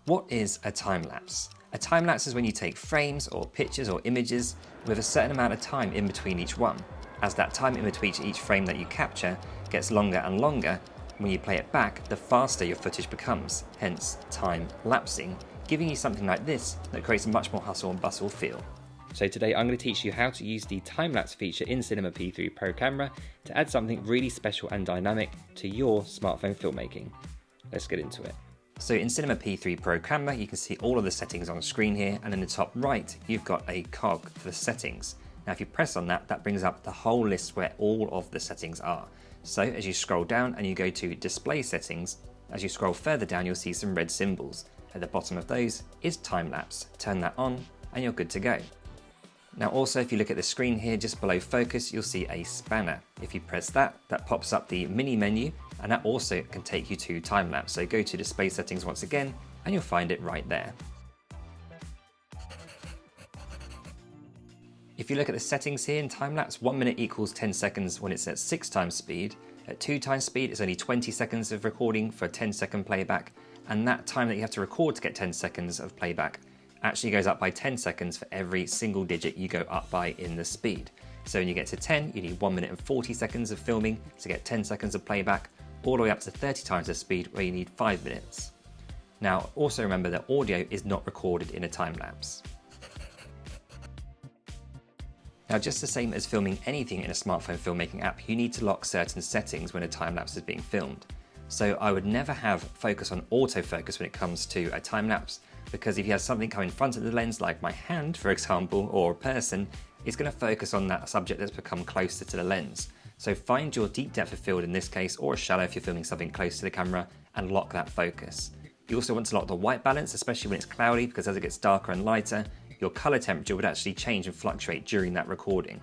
What is a time-lapse? A time-lapse is when you take frames or pictures or images with a certain amount of time in between each one. As that time in between each frame that you capture gets longer and longer, when you play it back, the faster your footage becomes, hence time-lapsing, giving you something like this that creates a much more hustle and bustle feel. So today I'm going to teach you how to use the time-lapse feature in Cinema P3 Pro camera to add something really special and dynamic to your smartphone filmmaking. Let's get into it. So in Cinema P3 Pro camera, you can see all of the settings on the screen here, and in the top right, you've got a cog for the settings. Now if you press on that, that brings up the whole list where all of the settings are. So as you scroll down and you go to display settings, as you scroll further down, you'll see some red symbols. At the bottom of those is time-lapse. Turn that on and you're good to go. Now also, if you look at the screen here, just below focus, you'll see a spanner. If you press that, that pops up the mini menu, and that also can take you to time-lapse. So go to display settings once again, and you'll find it right there. If you look at the settings here in time-lapse, 1 minute equals 10 seconds when it's at 6 times speed. At 2 times speed, it's only 20 seconds of recording for a 10-second playback, and that time that you have to record to get 10 seconds of playback actually goes up by 10 seconds for every single digit you go up by in the speed. So when you get to 10, you need 1 minute and 40 seconds of filming to get 10 seconds of playback, all the way up to 30 times the speed where you need 5 minutes. Now also remember that audio is not recorded in a time lapse. Now just the same as filming anything in a smartphone filmmaking app, you need to lock certain settings when a time lapse is being filmed. So I would never have focus on autofocus when it comes to a time lapse, because if you have something come in front of the lens, like my hand, for example, or a person, it's going to focus on that subject that's become closer to the lens. So find your deep depth of field in this case, or a shallow if you're filming something close to the camera, and lock that focus. You also want to lock the white balance, especially when it's cloudy, because as it gets darker and lighter, your color temperature would actually change and fluctuate during that recording.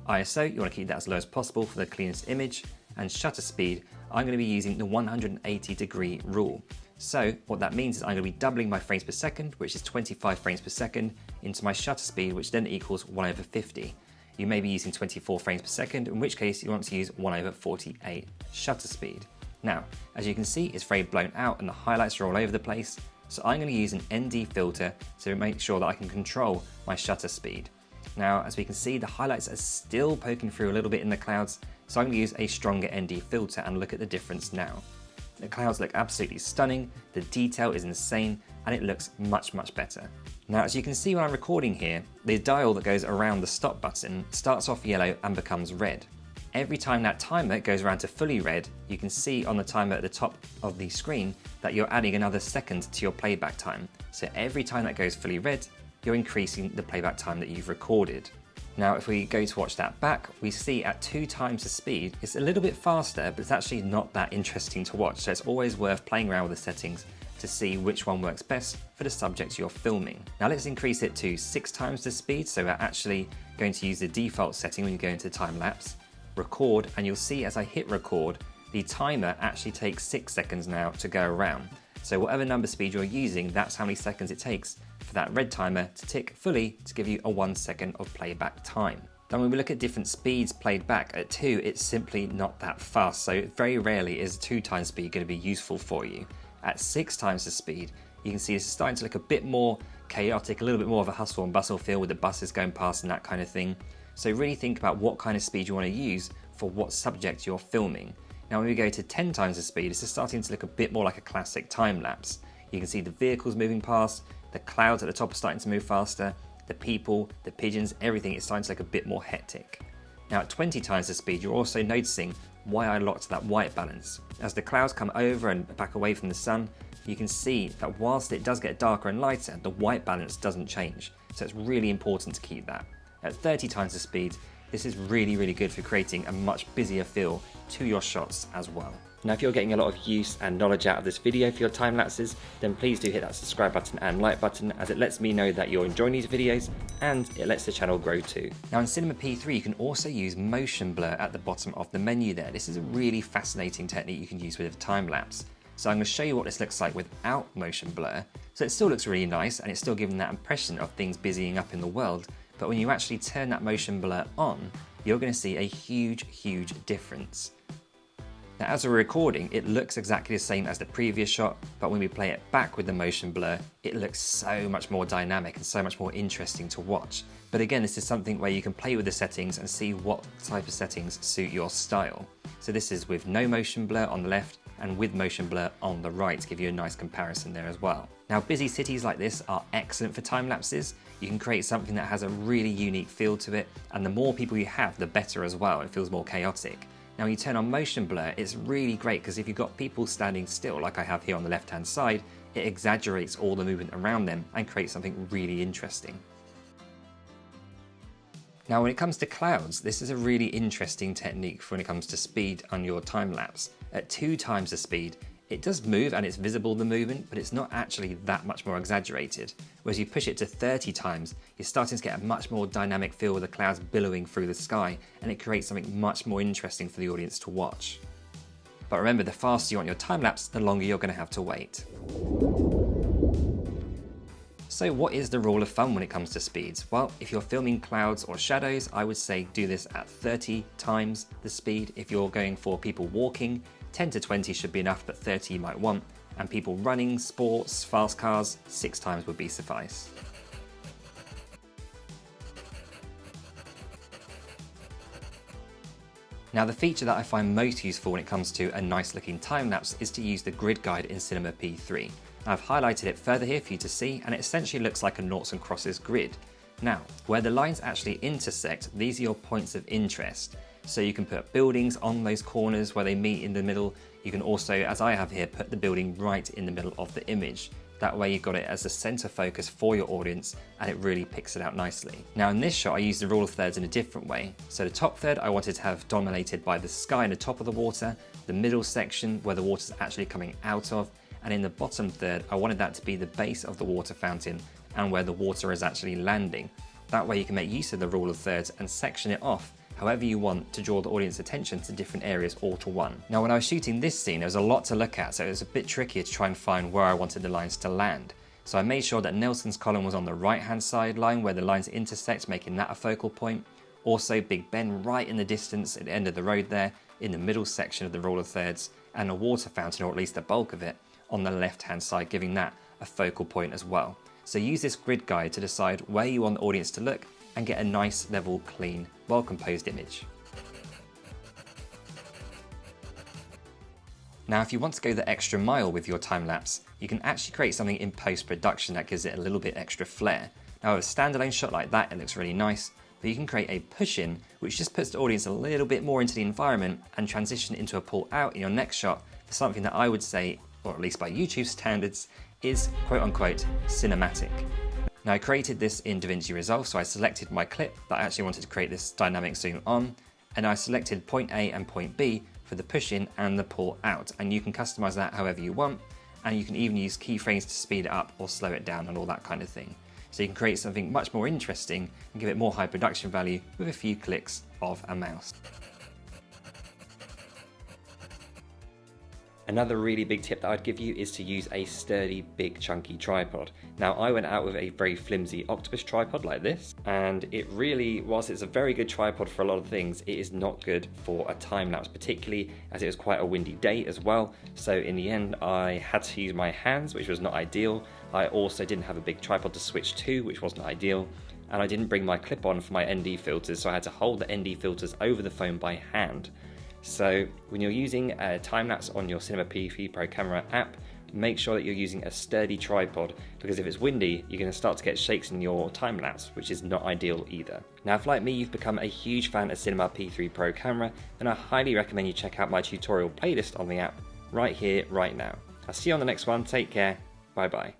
ISO, you want to keep that as low as possible for the cleanest image, and shutter speed, I'm going to be using the 180-degree rule. So what that means is I'm going to be doubling my frames per second, which is 25 frames per second, into my shutter speed, which then equals 1/50. You may be using 24 frames per second, in which case you want to use 1/48 shutter speed. Now, as you can see, it's very blown out and the highlights are all over the place. So I'm going to use an ND filter to make sure that I can control my shutter speed. Now, as we can see, the highlights are still poking through a little bit in the clouds, so I'm going to use a stronger ND filter and look at the difference now. The clouds look absolutely stunning, the detail is insane, and it looks much, much better. Now, as you can see when I'm recording here, the dial that goes around the stop button starts off yellow and becomes red. Every time that timer goes around to fully red, you can see on the timer at the top of the screen that you're adding another second to your playback time. So every time that goes fully red, you're increasing the playback time that you've recorded. Now, if we go to watch that back, we see at 2 times the speed, it's a little bit faster, but it's actually not that interesting to watch. So it's always worth playing around with the settings to see which one works best for the subject you're filming. Now let's increase it to 6 times the speed. So we're actually going to use the default setting when you go into time lapse, record, and you'll see as I hit record, the timer actually takes 6 seconds now to go around. So whatever number speed you're using, that's how many seconds it takes for that red timer to tick fully to give you a 1 second of playback time. Then when we look at different speeds played back, at 2 it's simply not that fast, so very rarely is 2 times speed going to be useful for you. At 6 times the speed, you can see it's starting to look a bit more chaotic, a little bit more of a hustle and bustle feel with the buses going past and that kind of thing. So really think about what kind of speed you want to use for what subject you're filming. Now when we go to 10 times the speed, it's starting to look a bit more like a classic time lapse. You can see the vehicles moving past, the clouds at the top are starting to move faster, the people, the pigeons, everything is starting to look a bit more hectic. Now at 20 times the speed, you're also noticing why I locked that white balance. As the clouds come over and back away from the sun, you can see that whilst it does get darker and lighter, the white balance doesn't change. So it's really important to keep that. At 30 times the speed, this is really, really good for creating a much busier feel to your shots as well. Now, if you're getting a lot of use and knowledge out of this video for your time lapses, then please do hit that subscribe button and like button, as it lets me know that you're enjoying these videos and it lets the channel grow too. Now in Cinema P3, you can also use motion blur at the bottom of the menu there. This is a really fascinating technique you can use with a time lapse. So I'm going to show you what this looks like without motion blur. So it still looks really nice and it's still giving that impression of things busying up in the world. But when you actually turn that motion blur on, you're going to see a huge, huge difference. Now as we're recording, it looks exactly the same as the previous shot, but when we play it back with the motion blur, it looks so much more dynamic and so much more interesting to watch. But again, this is something where you can play with the settings and see what type of settings suit your style. So this is with no motion blur on the left and with motion blur on the right to give you a nice comparison there as well. Now busy cities like this are excellent for time lapses. You can create something that has a really unique feel to it, and the more people you have, the better as well. It feels more chaotic. Now when you turn on motion blur, it's really great because if you've got people standing still like I have here on the left hand side, it exaggerates all the movement around them and creates something really interesting. Now when it comes to clouds, this is a really interesting technique for when it comes to speed on your time lapse. At 2 times the speed, it does move and it's visible the movement, but it's not actually that much more exaggerated. Whereas you push it to 30 times, you're starting to get a much more dynamic feel with the clouds billowing through the sky, and it creates something much more interesting for the audience to watch. But remember, the faster you want your time lapse, the longer you're going to have to wait. So what is the rule of thumb when it comes to speeds? Well, if you're filming clouds or shadows, I would say do this at 30 times the speed. If you're going for people walking, 10 to 20 should be enough, but 30 you might want. And people running, sports, fast cars, 6 times would be suffice. Now the feature that I find most useful when it comes to a nice looking time lapse is to use the grid guide in Cinema P3. I've highlighted it further here for you to see, and it essentially looks like a noughts and crosses grid. Now, where the lines actually intersect, these are your points of interest. So you can put buildings on those corners where they meet in the middle. You can also, as I have here, put the building right in the middle of the image. That way you've got it as a center focus for your audience, and it really picks it out nicely. Now in this shot, I used the rule of thirds in a different way. So the top third I wanted to have dominated by the sky in the top of the water, the middle section where the water's actually coming out of, and in the bottom third, I wanted that to be the base of the water fountain and where the water is actually landing. That way you can make use of the rule of thirds and section it off however you want to draw the audience attention to different areas all to one. Now when I was shooting this scene, there was a lot to look at, so it was a bit trickier to try and find where I wanted the lines to land. So I made sure that Nelson's column was on the right hand side line where the lines intersect, making that a focal point. Also Big Ben right in the distance at the end of the road there, in the middle section of the rule of thirds, and a water fountain, or at least the bulk of it, on the left hand side, giving that a focal point as well. So use this grid guide to decide where you want the audience to look and get a nice, level, clean, well composed image. Now if you want to go the extra mile with your time lapse, you can actually create something in post-production that gives it a little bit extra flair. Now with a standalone shot like that, it looks really nice, but you can create a push-in which just puts the audience a little bit more into the environment and transition into a pull-out in your next shot for something that I would say, or at least by YouTube standards, is quote-unquote cinematic. Now I created this in DaVinci Resolve, so I selected my clip that I actually wanted to create this dynamic zoom on, and I selected point A and point B for the push-in and the pull-out, and you can customize that however you want, and you can even use keyframes to speed it up or slow it down and all that kind of thing. So you can create something much more interesting and give it more high production value with a few clicks of a mouse. Another really big tip that I'd give you is to use a sturdy, big, chunky tripod. Now I went out with a very flimsy octopus tripod like this, and it really, whilst it's a very good tripod for a lot of things, it is not good for a time lapse, particularly as it was quite a windy day as well. So in the end, I had to use my hands, which was not ideal. I also didn't have a big tripod to switch to, which wasn't ideal. And I didn't bring my clip on for my ND filters, so I had to hold the ND filters over the phone by hand. So when you're using a time-lapse on your Cinema P3 Pro camera app, make sure that you're using a sturdy tripod, because if it's windy, you're going to start to get shakes in your time-lapse, which is not ideal either. Now if like me you've become a huge fan of Cinema P3 Pro camera, then I highly recommend you check out my tutorial playlist on the app right here, right now. I'll see you on the next one, take care, bye bye.